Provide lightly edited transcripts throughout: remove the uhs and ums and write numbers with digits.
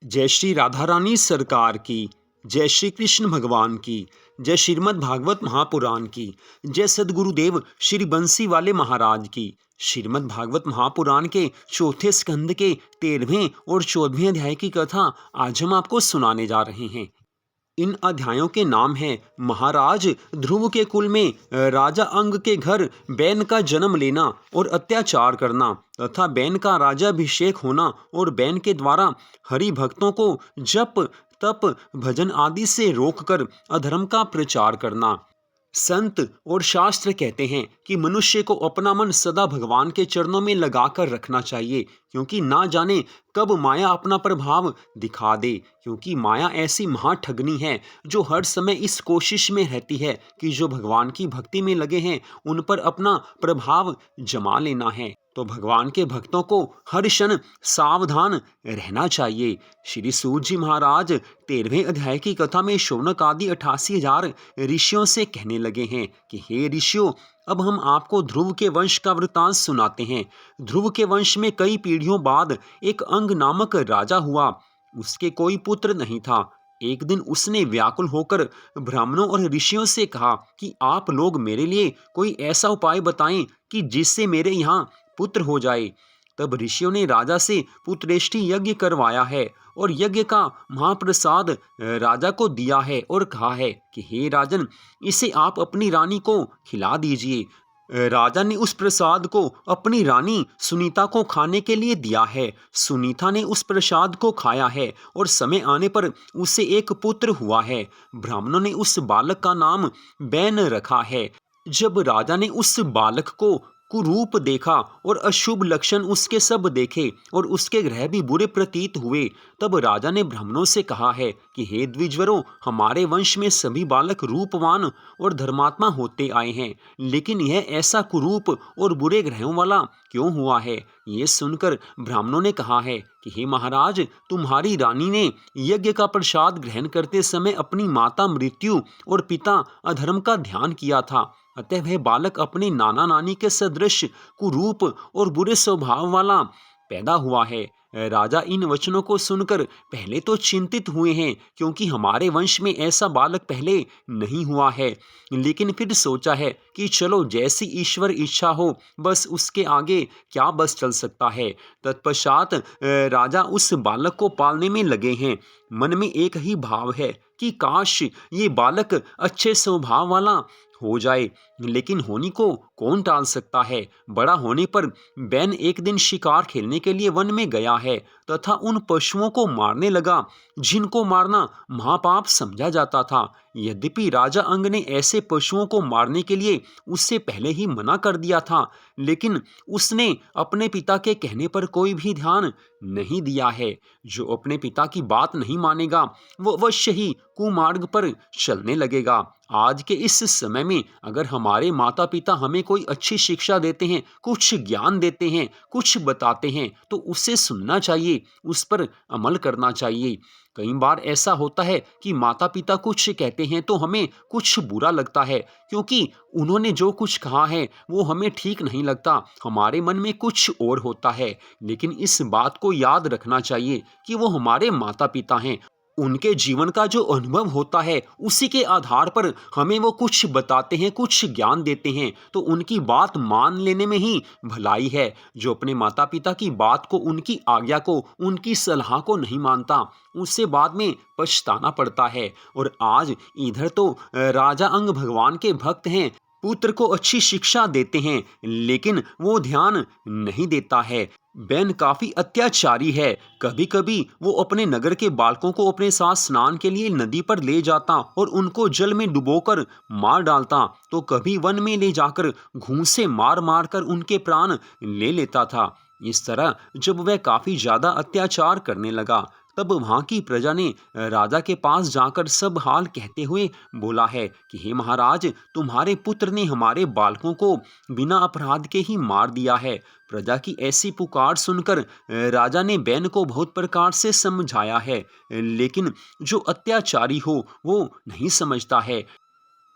जय श्री राधा रानी सरकार की। जय श्री कृष्ण भगवान की। जय श्रीमद् भागवत महापुराण की। जय सद्गुरुदेव श्री बंसी वाले महाराज की। श्रीमद् भागवत महापुराण के चौथे स्कंद के 13वें और 14वें अध्याय की कथा आज हम आपको सुनाने जा रहे हैं। इन अध्यायों के नाम हैं महाराज ध्रुव के कुल में राजा अंग के घर बैन का जन्म लेना और अत्याचार करना तथा बैन का राजाभिषेक होना और बैन के द्वारा हरि भक्तों को जप तप भजन आदि से रोककर अधर्म का प्रचार करना। संत और शास्त्र कहते हैं कि मनुष्य को अपना मन सदा भगवान के चरणों में लगाकर रखना चाहिए, क्योंकि ना जाने कब माया अपना प्रभाव दिखा दे। क्योंकि माया ऐसी महाठगनी है जो हर समय इस कोशिश में रहती है कि जो भगवान की भक्ति में लगे हैं उन पर अपना प्रभाव जमा लेना है। तो भगवान के भक्तों को हर क्षण सावधान रहना चाहिए। श्री सूत जी महाराज 13वें अध्याय की कथा में शौनक आदि 88,000 ऋषियों से कहने लगे हैं कि हे ऋषियों, अब हम आपको ध्रुव के वंश का वृतांत सुनाते हैं। ध्रुव के वंश में कई पीढ़ियों बाद एक अंग नामक राजा हुआ। उसके कोई पुत्र नहीं था। एक दिन उसने व्याकुल होकर ब्राह्मणों और ऋषियों से कहा कि आप लोग मेरे लिए कोई ऐसा उपाय बताएं कि जिससे मेरे यहाँ पुत्र हो जाए। तब ऋषियों ने राजा से पुत्रेष्टि यज्ञ करवाया है और यज्ञ का महाप्रसाद राजा को दिया है और कहा है कि हे राजन, इसे आप अपनी रानी को खिला दीजिए। राजा ने उस प्रसाद को अपनी रानी सुनीता को खाने के लिए दिया है। सुनीता ने उस प्रसाद को खाया है और समय आने पर उसे एक पुत्र हुआ है। ब्राह्मणों ने उस बालक का नाम बैन रखा है। जब राजा ने उस बालक को कुरूप देखा और अशुभ लक्षण उसके सब देखे और उसके ग्रह भी बुरे प्रतीत हुए, तब राजा ने ब्राह्मणों से कहा है कि हे द्विजवरों, हमारे वंश में सभी बालक रूपवान और धर्मात्मा होते आए हैं, लेकिन यह ऐसा कुरूप और बुरे ग्रहों वाला क्यों हुआ है? ये सुनकर ब्राह्मणों ने कहा है कि हे महाराज, तुम्हारी रानी ने यज्ञ का प्रसाद ग्रहण करते समय अपनी माता मृत्यु और पिता अधर्म का ध्यान किया था, अतः वह बालक अपने नाना नानी के सदृश कुरूप और बुरे स्वभाव वाला पैदा हुआ है। राजा इन वचनों को सुनकर पहले तो चिंतित हुए हैं, क्योंकि हमारे वंश में ऐसा बालक पहले नहीं हुआ है। लेकिन फिर सोचा है कि चलो जैसी ईश्वर इच्छा हो, बस उसके आगे क्या बस चल सकता है। तत्पश्चात राजा उस बालक को पालने में लगे हैं। मन में एक ही भाव है कि काश ये बालक अच्छे स्वभाव वाला हो जाए, लेकिन होनी को कौन टाल सकता है। बड़ा होने पर बैन एक दिन शिकार खेलने के लिए वन में गया है तथा उन पशुओं को मारने लगा जिनको मारना महापाप समझा जाता था। यद्यपि राजा अंग ने ऐसे पशुओं को मारने के लिए उससे पहले ही मना कर दिया था, लेकिन उसने अपने पिता के कहने पर कोई भी ध्यान नहीं दिया है। जो अपने पिता की बात नहीं मानेगा वो अवश्य ही कुमार्ग पर चलने लगेगा। आज के इस समय में अगर हमारे माता पिता हमें कोई अच्छी शिक्षा देते हैं, कुछ ज्ञान देते हैं, कुछ बताते हैं, तो उसे सुनना चाहिए, उस पर अमल करना चाहिए। कई बार ऐसा होता है कि माता पिता कुछ कहते हैं तो हमें कुछ बुरा लगता है, क्योंकि उन्होंने जो कुछ कहा है वो हमें ठीक नहीं लगता, हमारे मन में कुछ और होता है। लेकिन इस बात को याद रखना चाहिए कि वो हमारे माता पिता हैं। उनके जीवन का जो अनुभव होता है उसी के आधार पर हमें वो कुछ बताते हैं, कुछ ज्ञान देते हैं, तो उनकी बात मान लेने में ही भलाई है। जो अपने माता पिता की बात को, उनकी आज्ञा को, उनकी सलाह को नहीं मानता, उससे बाद में पछताना पड़ता है। और आज इधर तो राजा अंग भगवान के भक्त हैं, पुत्र को अच्छी शिक्षा देते हैं, लेकिन वो ध्यान नहीं देता है। बैन काफी अत्याचारी है। कभी कभी वो अपने नगर के बालकों को अपने साथ स्नान के लिए नदी पर ले जाता और उनको जल में डुबोकर मार डालता, तो कभी वन में ले जाकर घूंसे मार मार कर उनके प्राण ले लेता था। इस तरह जब वह काफी ज्यादा अत्याचार करने लगा, तब वहां की प्रजा ने राजा के पास जाकर सब हाल कहते हुए बोला है कि हे महाराज, तुम्हारे पुत्र ने हमारे बालकों को बिना अपराध के ही मार दिया है। प्रजा की ऐसी पुकार सुनकर राजा ने बैन को बहुत प्रकार से समझाया है, लेकिन जो अत्याचारी हो वो नहीं समझता है।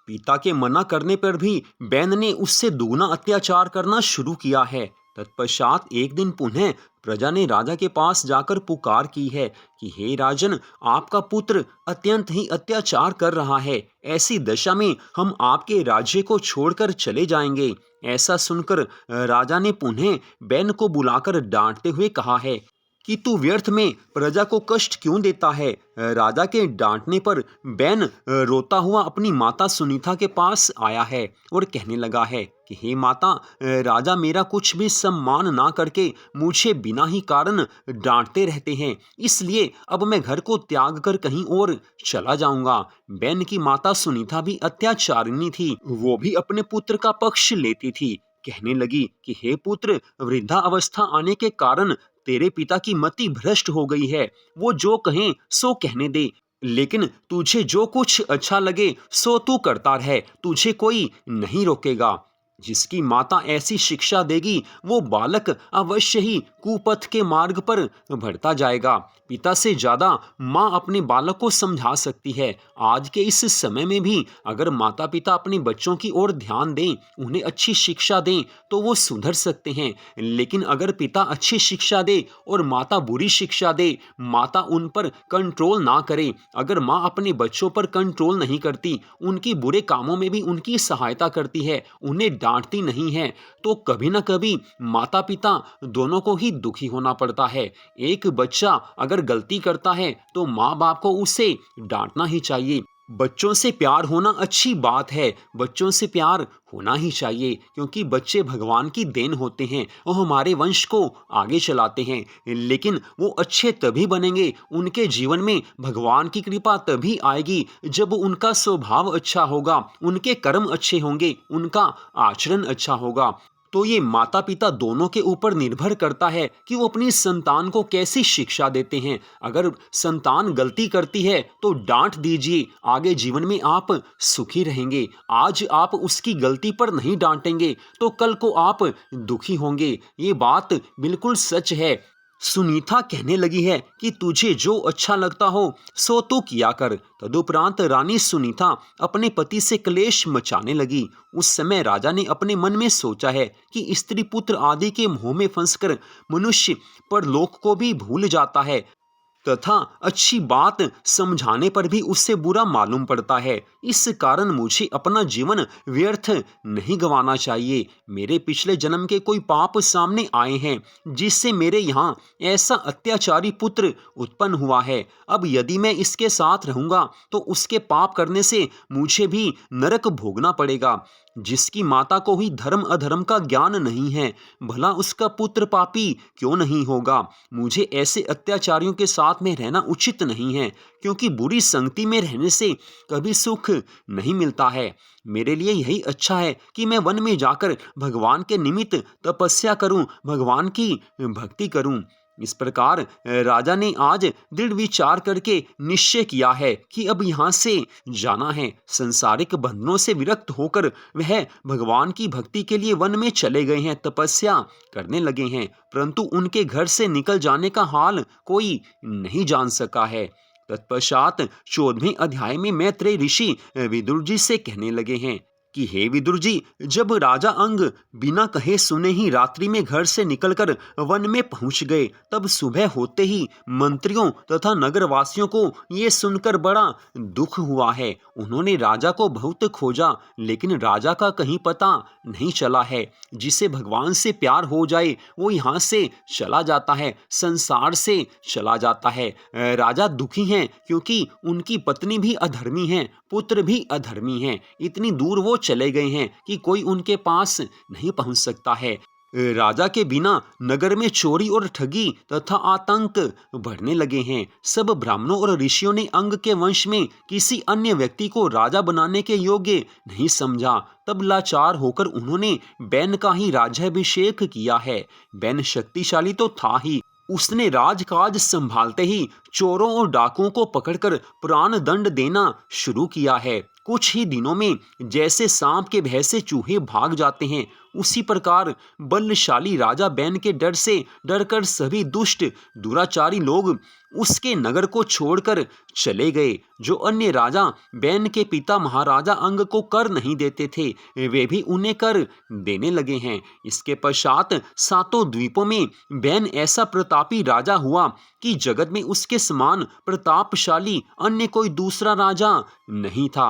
पिता के मना करने पर भी बैन ने उससे दुगना अत्याचार करना शुरू किया है। तत्पश्चात एक दिन पुनः प्रजा ने राजा के पास जाकर पुकार की है कि हे राजन, आपका पुत्र अत्यंत ही अत्याचार कर रहा है। ऐसी दशा में हम आपके राज्य को छोड़कर चले जाएंगे। ऐसा सुनकर राजा ने पुनः बैन को बुलाकर डांटते हुए कहा है कि तू व्यर्थ में प्रजा को कष्ट क्यों देता है। राजा के डांटने पर बैन रोता हुआ अपनी माता सुनीता के पास आया है और कहने लगा है कि हे माता, राजा मेरा कुछ भी सम्मान ना करके मुझे बिना ही कारण डांटते रहते हैं, इसलिए अब मैं घर को त्याग कर कहीं और चला जाऊंगा। बैन की माता सुनीता भी अत्याचारिणी थी, वो भी अपने पुत्र का पक्ष लेती थी। कहने लगी कि हे पुत्र, वृद्धा अवस्था आने के कारण तेरे पिता की मति भ्रष्ट हो गई है। वो जो कहें सो कहने दे, लेकिन तुझे जो कुछ अच्छा लगे सो तू करता रह, तुझे कोई नहीं रोकेगा। जिसकी माता ऐसी शिक्षा देगी वो बालक अवश्य ही कुपथ के मार्ग पर बढ़ता जाएगा। पिता से ज्यादा माँ अपने बालक को समझा सकती है। आज के इस समय में भी अगर माता पिता अपने बच्चों की ओर ध्यान दें, उन्हें अच्छी शिक्षा दें, तो वो सुधर सकते हैं। लेकिन अगर पिता अच्छी शिक्षा दे और माता बुरी शिक्षा दे, माता उन पर कंट्रोल ना करे, अगर माँ अपने बच्चों पर कंट्रोल नहीं करती, उनकी बुरे कामों में भी उनकी सहायता करती है, उन्हें डांटती नहीं है, तो कभी ना कभी माता पिता दोनों को ही दुखी होना पड़ता है। एक बच्चा अगर गलती करता है तो माँ बाप को उसे डांटना ही चाहिए। बच्चों से प्यार होना अच्छी बात है, बच्चों से प्यार होना ही चाहिए, क्योंकि बच्चे भगवान की देन होते हैं, वो हमारे वंश को आगे चलाते हैं। लेकिन वो अच्छे तभी बनेंगे, उनके जीवन में भगवान की कृपा तभी आएगी जब उनका स्वभाव अच्छा होगा, उनके कर्म अच्छे होंगे, उनका आचरण अच्छा होगा। तो ये माता पिता दोनों के ऊपर निर्भर करता है कि वो अपनी संतान को कैसी शिक्षा देते हैं। अगर संतान गलती करती है तो डांट दीजिए, आगे जीवन में आप सुखी रहेंगे। आज आप उसकी गलती पर नहीं डांटेंगे तो कल को आप दुखी होंगे। ये बात बिल्कुल सच है। सुनीता कहने लगी है कि तुझे जो अच्छा लगता हो सो तू किया कर। तदुपरांत रानी सुनीता अपने पति से क्लेश मचाने लगी। उस समय राजा ने अपने मन में सोचा है कि स्त्री पुत्र आदि के मोह में फंसकर मनुष्य परलोक को भी भूल जाता है तथा अच्छी बात समझाने पर भी उससे बुरा मालूम पड़ता है। इस कारण मुझे अपना जीवन व्यर्थ नहीं गंवाना चाहिए। मेरे पिछले जन्म के कोई पाप सामने आए हैं जिससे मेरे यहाँ ऐसा अत्याचारी पुत्र उत्पन्न हुआ है। अब यदि मैं इसके साथ रहूंगा तो उसके पाप करने से मुझे भी नरक भोगना पड़ेगा। जिसकी माता को ही धर्म अधर्म का ज्ञान नहीं है, भला उसका पुत्र पापी क्यों नहीं होगा। मुझे ऐसे अत्याचारियों के साथ में रहना उचित नहीं है, क्योंकि बुरी संगति में रहने से कभी सुख नहीं मिलता है। मेरे लिए यही अच्छा है कि मैं वन में जाकर भगवान के निमित्त तपस्या करूं, भगवान की भक्ति करूं। इस प्रकार राजा ने आज दृढ़ विचार करके निश्चय किया है कि अब यहाँ से जाना है। संसारिक बंधनों से विरक्त होकर वह भगवान की भक्ति के लिए वन में चले गए हैं, तपस्या करने लगे हैं, परंतु उनके घर से निकल जाने का हाल कोई नहीं जान सका है। तत्पश्चात 14वें अध्याय में मैत्रेय ऋषि विदुर जी से कहने लगे हैं कि हे विदुर जी, जब राजा अंग बिना कहे सुने ही रात्रि में घर से निकलकर वन में पहुंच गए, तब सुबह होते ही मंत्रियों तथा नगरवासियों को ये सुनकर बड़ा दुख हुआ है। उन्होंने राजा को बहुत खोजा, लेकिन राजा का कहीं पता नहीं चला है। जिसे भगवान से प्यार हो जाए वो यहाँ से चला जाता है, संसार से चला जाता है। राजा दुखी हैं क्योंकि उनकी पत्नी भी अधर्मी है, पुत्र भी अधर्मी हैं। इतनी दूर वो चले गए हैं कि कोई उनके पास नहीं पहुंच सकता है। राजा के बिना नगर में चोरी और ठगी तथा आतंक बढ़ने लगे हैं। सब ब्राह्मणों और ऋषियों ने अंग के वंश में किसी अन्य व्यक्ति को राजा बनाने के योग्य नहीं समझा। तब लाचार होकर उन्होंने बैन का ही राज्याभिषेक किया है। बैन शक्तिशाली तो था ही, उसने राजकाज संभालते ही चोरों और डाकुओं को पकड़कर प्राण दंड देना शुरू किया है। कुछ ही दिनों में जैसे सांप के भय से चूहे भाग जाते हैं, उसी प्रकार बलशाली राजा बैन के डर से डरकर सभी दुष्ट दुराचारी लोग उसके नगर को छोड़कर चले गए। जो अन्य राजा बैन के पिता महाराजा अंग को कर नहीं देते थे, वे भी उन्हें कर देने लगे हैं। इसके पश्चात सातों द्वीपों में बैन ऐसा प्रतापी राजा हुआ कि जगत में उसके समान प्रतापशाली अन्य कोई दूसरा राजा नहीं था।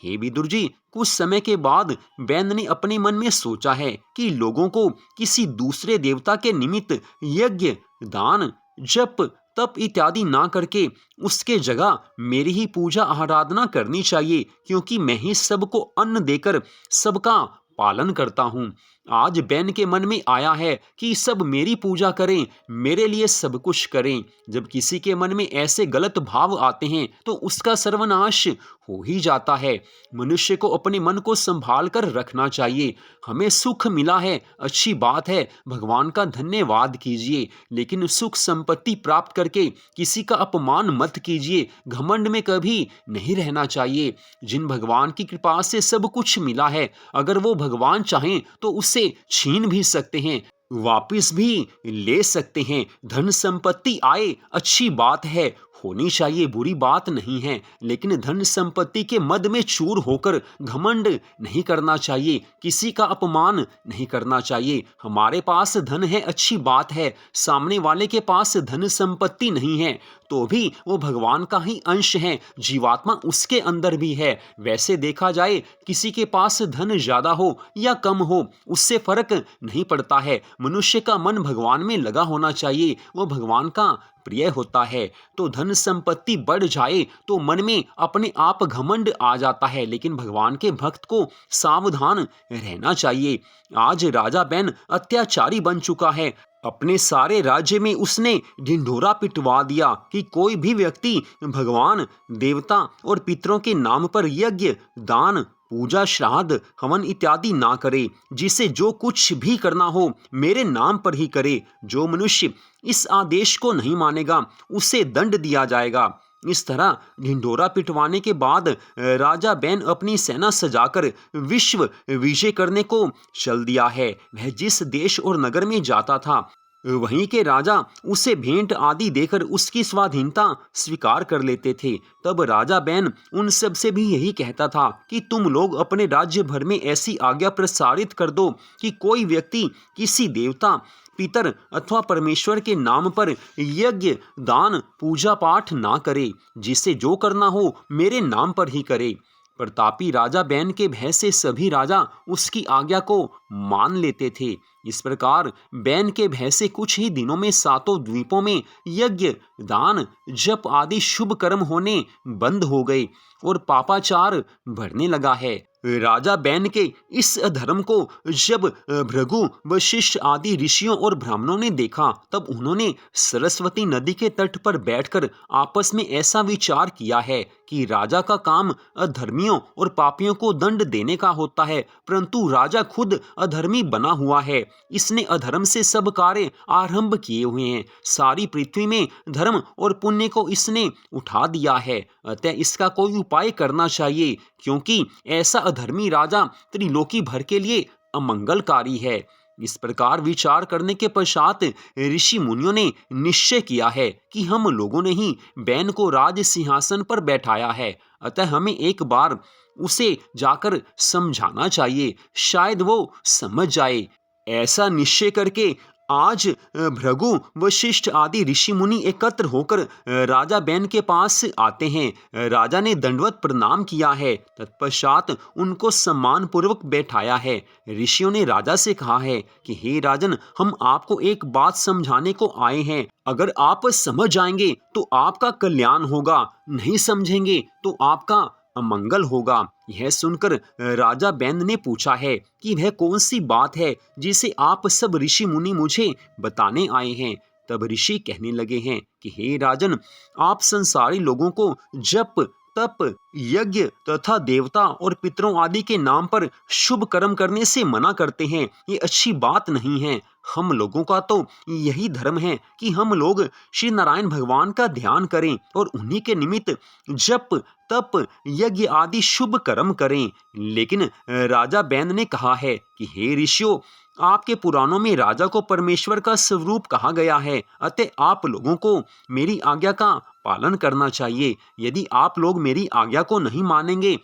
हे विदुर जी, कुछ समय के बाद बैन ने अपने मन में सोचा है कि लोगों को किसी दूसरे देवता के निमित्त यज्ञ, दान, जप, तप इत्यादि ना करके उसके जगह मेरी ही पूजा आराधना करनी चाहिए, क्योंकि मैं ही सबको अन्न देकर सबका पालन करता हूँ। आज बैन के मन में आया है कि सब मेरी पूजा करें, मेरे लिए सब कुछ करें। जब किसी के मन में ऐसे गलत भाव आते हैं तो उसका सर्वनाश हो ही जाता है। मनुष्य को अपने मन को संभाल कर रखना चाहिए। हमें सुख मिला है, अच्छी बात है, भगवान का धन्यवाद कीजिए, लेकिन सुख संपत्ति प्राप्त करके किसी का अपमान मत कीजिए। घमंड में कभी नहीं रहना चाहिए। जिन भगवान की कृपा से सब कुछ मिला है, अगर वो भगवान चाहें तो उसे छीन भी सकते हैं, वापिस भी ले सकते हैं। धन संपत्ति आए, अच्छी बात है, होनी चाहिए, बुरी बात नहीं है, लेकिन धन संपत्ति के मद में चूर होकर घमंड नहीं करना चाहिए, किसी का अपमान नहीं करना चाहिए। हमारे पास धन है, अच्छी बात है, सामने वाले के पास धन संपत्ति नहीं है तो भी वो भगवान का ही अंश है, जीवात्मा उसके अंदर भी है। वैसे देखा जाए, किसी के पास धन ज्यादा हो या कम हो उससे फर्क नहीं पड़ता है। मनुष्य का मन भगवान में लगा होना चाहिए, वो भगवान का प्रिय होता है। तो धन संपत्ति बढ़ जाए तो मन में अपने आप घमंड आ जाता है, लेकिन भगवान के भक्त को सावधान रहना चाहिए। आज राजा बैन अत्याचारी बन चुका है। अपने सारे राज्य में उसने ढिंढोरा पिटवा दिया कि कोई भी व्यक्ति भगवान, देवता और पितरों के नाम पर यज्ञ, दान, पूजा, श्राद्ध, हवन इत्यादि ना करे। जिसे जो कुछ भी करना हो मेरे नाम पर ही करे। जो मनुष्य इस आदेश को नहीं मानेगा उसे दंड दिया जाएगा। इस तरह ढिंढोरा पिटवाने के बाद राजा बैन अपनी सेना सजाकर विश्व विजय करने को चल दिया है। वह जिस देश और नगर में जाता था वहीं के राजा उसे भेंट आदि देकर उसकी स्वाधीनता स्वीकार कर लेते थे। तब राजा बैन उन सब से भी यही कहता था कि तुम लोग अपने राज्य भर में ऐसी आज्ञा प्रसारित कर दो कि कोई व्यक्ति किसी देवता, पितर अथवा परमेश्वर के नाम पर यज्ञ, दान, पूजा पाठ ना करे। जिसे जो करना हो मेरे नाम पर ही करे। प्रतापी राजा बैन के भय से सभी राजा उसकी आज्ञा को मान लेते थे। इस प्रकार बैन के भय से कुछ ही दिनों में सातों द्वीपों में यज्ञ, दान, जप आदि शुभ कर्म होने बंद हो गए और पापाचार बढ़ने लगा है। राजा बैन के इस अधर्म को जब भृगु, वशिष्ठ आदि ऋषियों और ब्राह्मणों ने देखा, तब उन्होंने सरस्वती नदी के तट पर बैठकर आपस में ऐसा विचार किया है कि राजा का काम अधर्मियों और पापियों को दंड देने का होता है, परंतु राजा खुद अधर्मी बना हुआ है। इसने अधर्म से सब कार्य आरंभ किए हुए हैं। सारी पृथ्वी में धर्म और पुण्य को इसने उठा दिया है। अतः इसका कोई उपाय करना चाहिए, क्योंकि ऐसा अधर्मी राजा त्रिलोकी भर के लिए अमंगलकारी है। इस प्रकार विचार करने के पश्चात ऋषि मुनियों ने निश्चय किया है कि हम लोगों ने ही बैन को राज सिंहासन पर बैठाया है, अतः हमें एक बार उसे जाकर समझाना चाहिए, शायद वो समझ जाए। ऐसा निश्चय करके आज भृगु, वशिष्ठ आदि ऋषि मुनि एकत्र होकर राजा बैन के पास आते हैं। राजा ने दंडवत प्रणाम किया है, तत्पश्चात उनको सम्मान पूर्वक बैठाया है। ऋषियों ने राजा से कहा है कि हे राजन, हम आपको एक बात समझाने को आए हैं। अगर आप समझ जाएंगे तो आपका कल्याण होगा, नहीं समझेंगे तो आपका अमंगल होगा। यह सुनकर राजा बैन ने पूछा है कि वह कौन सी बात है जिसे आप सब ऋषि मुनि मुझे बताने आए हैं। तब ऋषि कहने लगे हैं कि हे राजन, आप संसारी लोगों को जप, तप, यज्ञ तथा देवता और पितरों आदि के नाम पर शुभ कर्म करने से मना करते हैं। ये अच्छी बात नहीं है। हम लोगों का तो यही धर्म है कि हम लोग श्री नारायण भगवान का ध्यान करें और उन्हीं के निमित्त जप तप यज्ञ आदि शुभ कर्म करें। लेकिन राजा बैन ने कहा है कि हे ऋषियों, आपके पुराणों में राजा को परमेश्वर का स्वरूप कहा गया है, अतः आप लोगों को मेरी आज्ञा का पालन करना चाहिए। यदि आप लोग मेरी आज्ञा को नहीं मानेंगे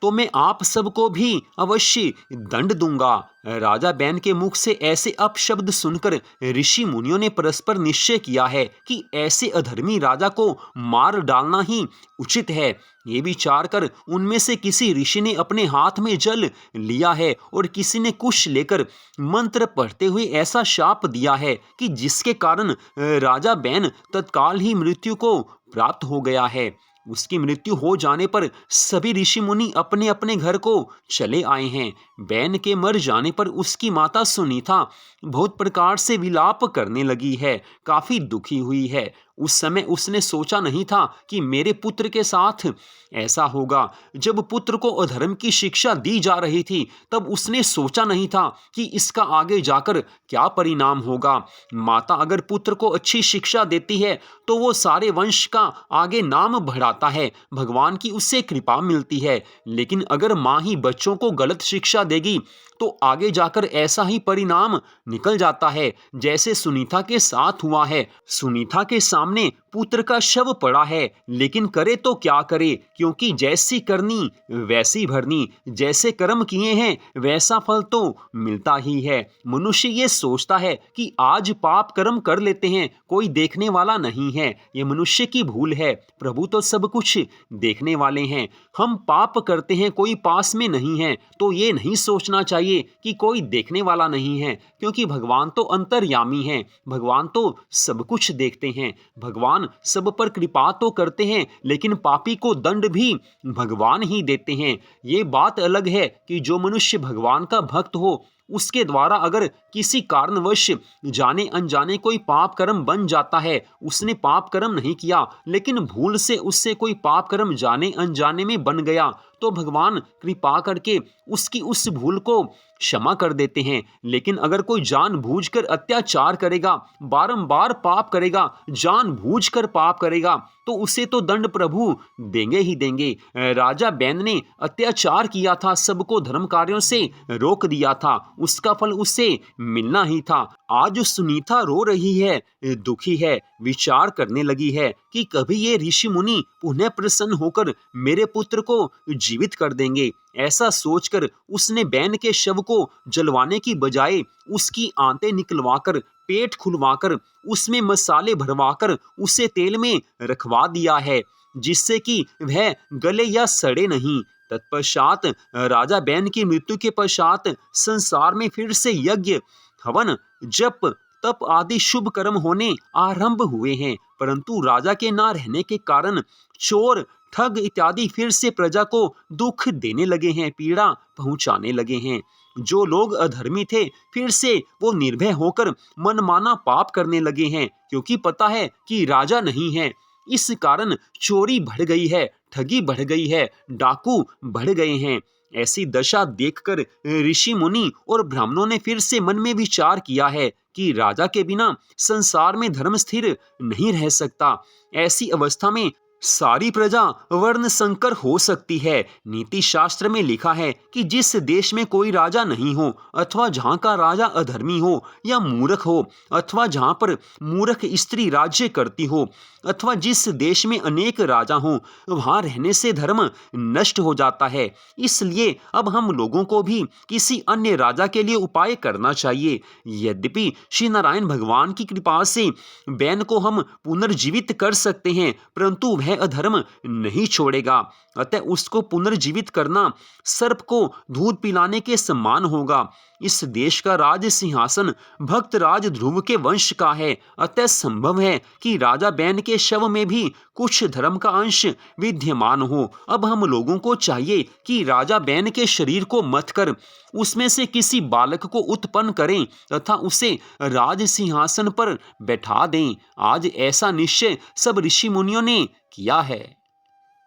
तो मैं आप सबको भी अवश्य दंड दूंगा। राजा बैन के मुख से ऐसे अपशब्द सुनकर ऋषि मुनियों ने परस्पर निश्चय किया है कि ऐसे अधर्मी राजा को मार डालना ही उचित है। ये विचार कर उनमें से किसी ऋषि ने अपने हाथ में जल लिया है और किसी ने कुश लेकर मंत्र पढ़ते हुए ऐसा शाप दिया है कि जिसके कारण राजा बैन तत्काल ही मृत्यु को प्राप्त हो गया है। उसकी मृत्यु हो जाने पर सभी ऋषि मुनि अपने अपने घर को चले आए हैं। बैन के मर जाने पर उसकी माता सुनीता बहुत प्रकार से विलाप करने लगी है, काफी दुखी हुई है। उस समय उसने सोचा नहीं था कि मेरे पुत्र के साथ ऐसा होगा। जब पुत्र को अधर्म की शिक्षा दी जा रही थी तब उसने सोचा नहीं था कि इसका आगे जाकर क्या परिणाम होगा। माता अगर पुत्र को अच्छी शिक्षा देती है तो वो सारे वंश का आगे नाम बढ़ाता है, भगवान की उससे कृपा मिलती है। लेकिन अगर माँ ही बच्चों को गलत शिक्षा देगी तो आगे जाकर ऐसा ही परिणाम निकल जाता है जैसे सुनीता के साथ हुआ है। सुनीता के सामने पुत्र का शव पड़ा है, लेकिन करे तो क्या करे, क्योंकि जैसी करनी वैसी भरनी, जैसे कर्म किए हैं वैसा फल तो मिलता ही है। मनुष्य ये सोचता है कि आज पाप कर्म कर लेते हैं, कोई देखने वाला नहीं है, ये मनुष्य की भूल है। प्रभु तो सब कुछ देखने वाले हैं। हम पाप करते हैं, कोई पास में नहीं है, तो ये नहीं सोचना चाहिए कि कोई देखने वाला नहीं है, क्योंकि भगवान तो अंतर्यामी हैं, भगवान तो सब कुछ देखते हैं। भगवान सब पर कृपा तो करते हैं, लेकिन पापी को दंड भी भगवान ही देते हैं। ये बात अलग है कि जो मनुष्य भगवान का भक्त हो उसके द्वारा अगर किसी कारणवश जाने अनजाने कोई पाप कर्म बन जाता है, उसने पाप कर्म नहीं किया लेकिन भूल से उससे कोई पाप कर्म जाने अनजाने में बन गया, तो भगवान कृपा करके उसकी उस भूल को क्षमा कर देते हैं। लेकिन अगर कोई जानबूझकर अत्याचार करेगा, बारंबार पाप करेगा, जानबूझकर पाप करेगा, तो उसे तो दंड प्रभु देंगे ही देंगे। राजा बैन ने अत्याचार किया था, सबको धर्म कार्यों से रोक दिया था, उसका फल उसे मिलना ही था। आज सुनीता रो रही है, दुखी है, विचार करने लगी है कि कभी ये ऋषि मुनि पुनः प्रसन्न होकर मेरे पुत्र को जीवित कर देंगे। ऐसा सोचकर उसने बैन के शव को जलवाने की बजाय उसकी आंतें निकलवाकर, पेट खुलवाकर, उसमें मसाले भरवाकर उसे तेल में रखवा दिया है, जिससे कि वह गले या सड़े नहीं। तत्पश्चात राजा बैन की मृत्यु के पश्चात संसार में फिर से यज्ञ, हवन, जप तप आदि शुभ कर्म होने आरंभ हुए हैं, परंतु राजा के ना रहने के कारण चोर, ठग इत्यादि फिर से प्रजा को दुख देने लगे हैं, पीड़ा पहुंचाने लगे हैं। जो लोग अधर्मी थे फिर से वो निर्भय होकर मनमाना पाप करने लगे हैं, क्योंकि पता है कि राजा नहीं है। इस कारण चोरी बढ़ गई है, ठगी बढ़ गई है, डाकू बढ़ गए हैं। ऐसी दशा देखकर ऋषि मुनि और ब्राह्मणों ने फिर से मन में विचार किया है कि राजा के बिना संसार में धर्म स्थिर नहीं रह सकता। ऐसी अवस्था में सारी प्रजा वर्ण संकर हो सकती है। नीति शास्त्र में लिखा है कि जिस देश में कोई राजा नहीं हो, अथवा जहाँ का राजा अधर्मी हो या मूर्ख हो, अथवा जहाँ पर मूर्ख स्त्री राज्य करती हो, अथवा जिस देश में अनेक राजा हों, वहाँ रहने से धर्म नष्ट हो जाता है। इसलिए अब हम लोगों को भी किसी अन्य राजा के लिए उपाय करना चाहिए। यद्यपि श्री नारायण भगवान की कृपा से बैन को हम पुनर्जीवित कर सकते हैं, परंतु वह अधर्म नहीं छोड़ेगा, अतः उसको पुनर्जीवित करना सर्प को दूध पिलाने के समान होगा। इस देश का राज सिंहासन भक्त राज ध्रुव के वंश का है, अतः संभव है कि राजा बैन के शव में भी कुछ धर्म का अंश विद्यमान हो। अब हम लोगों को चाहिए कि राजा बैन के शरीर को मथ कर उसमें से किसी बालक को उत्पन्न करें तथा उसे राज सिंहासन पर बैठा दें। आज ऐसा निश्चय सब ऋषि मुनियों ने किया है।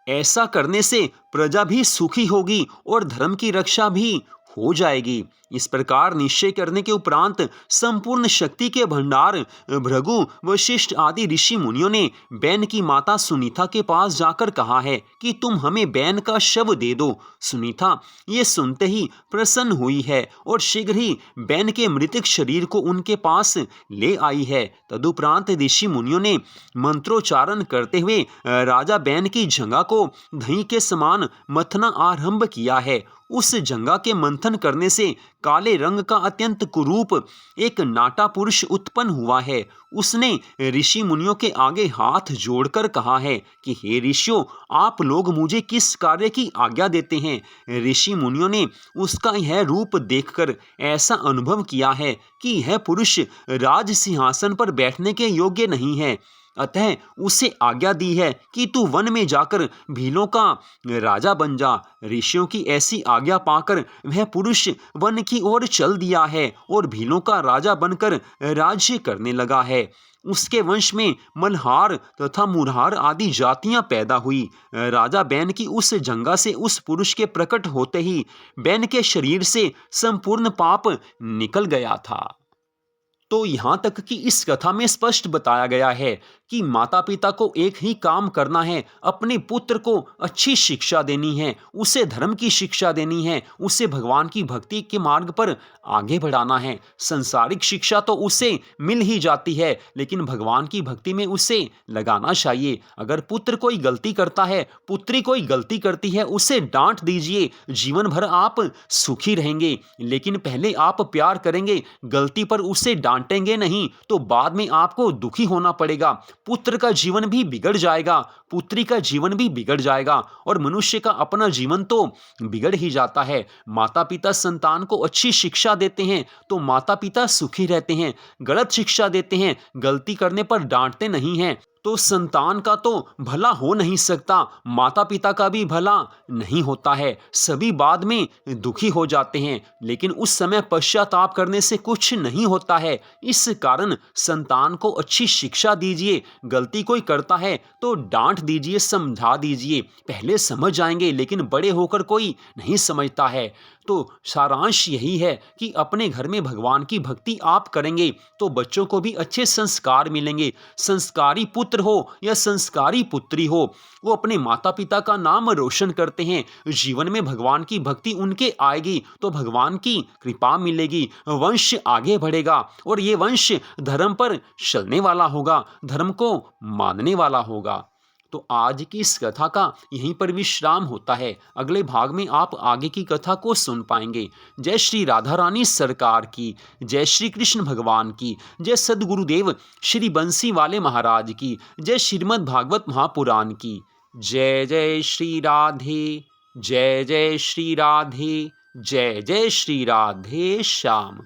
ऐसा करने से प्रजा भी सुखी होगी और धर्म की रक्षा भी हो जाएगी। इस प्रकार निश्चय करने के उपरांत संपूर्ण शक्ति के भंडार भृगु, वशिष्ठ आदि ऋषि मुनियों ने बैन की माता सुनीता के पास जाकर कहा है कि तुम हमें बैन का शव दे दो। सुनीता ये सुनते ही प्रसन्न हुई है और शीघ्र ही बैन के मृतक शरीर को उनके पास ले आई है। तदुपरांत ऋषि मुनियों ने मंत्रोच्चारण करते हुए राजा बैन की जंघा को दही के समान मथना आरंभ किया है। उस जंघा के मंथन करने से काले रंग का अत्यंत कुरूप एक नाटा पुरुष उत्पन्न हुआ है। उसने ऋषि मुनियों के आगे हाथ जोड़कर कहा है कि हे ऋषियों, आप लोग मुझे किस कार्य की आज्ञा देते हैं। ऋषि मुनियों ने उसका यह रूप देखकर ऐसा अनुभव किया है कि यह पुरुष राज सिंहासन पर बैठने के योग्य नहीं है, अतः उसे आज्ञा दी है कि तू वन में जाकर भीलों का राजा बन जा। ऋषियों की ऐसी आज्ञा पाकर वह पुरुष वन की ओर चल दिया है और भीलों का राजा बनकर राज्य करने लगा है। उसके वंश में मल्हार तथा मुरहार आदि जातियां पैदा हुई। राजा बैन की उस जंगा से उस पुरुष के प्रकट होते ही बैन के शरीर से संपूर्ण पाप निकल गया था। तो यहाँ तक कि इस कथा में स्पष्ट बताया गया है कि माता पिता को एक ही काम करना है, अपने पुत्र को अच्छी शिक्षा देनी है, उसे धर्म की शिक्षा देनी है, उसे भगवान की भक्ति के मार्ग पर आगे बढ़ाना है। संसारिक शिक्षा तो उसे मिल ही जाती है, लेकिन भगवान की भक्ति में उसे लगाना चाहिए। अगर पुत्र कोई गलती करता है, पुत्री कोई गलती करती है, उसे डांट दीजिए, जीवन भर आप सुखी रहेंगे। लेकिन पहले आप प्यार करेंगे, गलती पर उसे डांटेंगे नहीं, तो बाद में आपको दुखी होना पड़ेगा। पुत्र का जीवन भी बिगड़ जाएगा, पुत्री का जीवन भी बिगड़ जाएगा और मनुष्य का अपना जीवन तो बिगड़ ही जाता है। माता पिता संतान को अच्छी शिक्षा देते हैं तो माता पिता सुखी रहते हैं। गलत शिक्षा देते हैं, गलती करने पर डांटते नहीं हैं, तो संतान का तो भला हो नहीं सकता, माता पिता का भी भला नहीं होता है। सभी बाद में दुखी हो जाते हैं, लेकिन उस समय पश्चाताप करने से कुछ नहीं होता है। इस कारण संतान को अच्छी शिक्षा दीजिए। गलती कोई करता है तो डांट दीजिए, समझा दीजिए। पहले समझ जाएंगे, लेकिन बड़े होकर कोई नहीं समझता है। तो सारांश यही है कि अपने घर में भगवान की भक्ति आप करेंगे तो बच्चों को भी अच्छे संस्कार मिलेंगे। संस्कारी पुत्र हो या संस्कारी पुत्री हो, वो अपने माता पिता का नाम रोशन करते हैं। जीवन में भगवान की भक्ति उनके आएगी तो भगवान की कृपा मिलेगी, वंश आगे बढ़ेगा और ये वंश धर्म पर चलने वाला होगा, धर्म को मानने वाला होगा। तो आज की इस कथा का यहीं पर विश्राम होता है। अगले भाग में आप आगे की कथा को सुन पाएंगे। जय श्री राधा रानी सरकार की, जय श्री कृष्ण भगवान की, जय सद्गुरुदेव श्री बंसी वाले महाराज की, जय श्रीमद् भागवत महापुराण की। जय जय श्री राधे, जय जय श्री राधे, जय जय श्री राधे श्याम।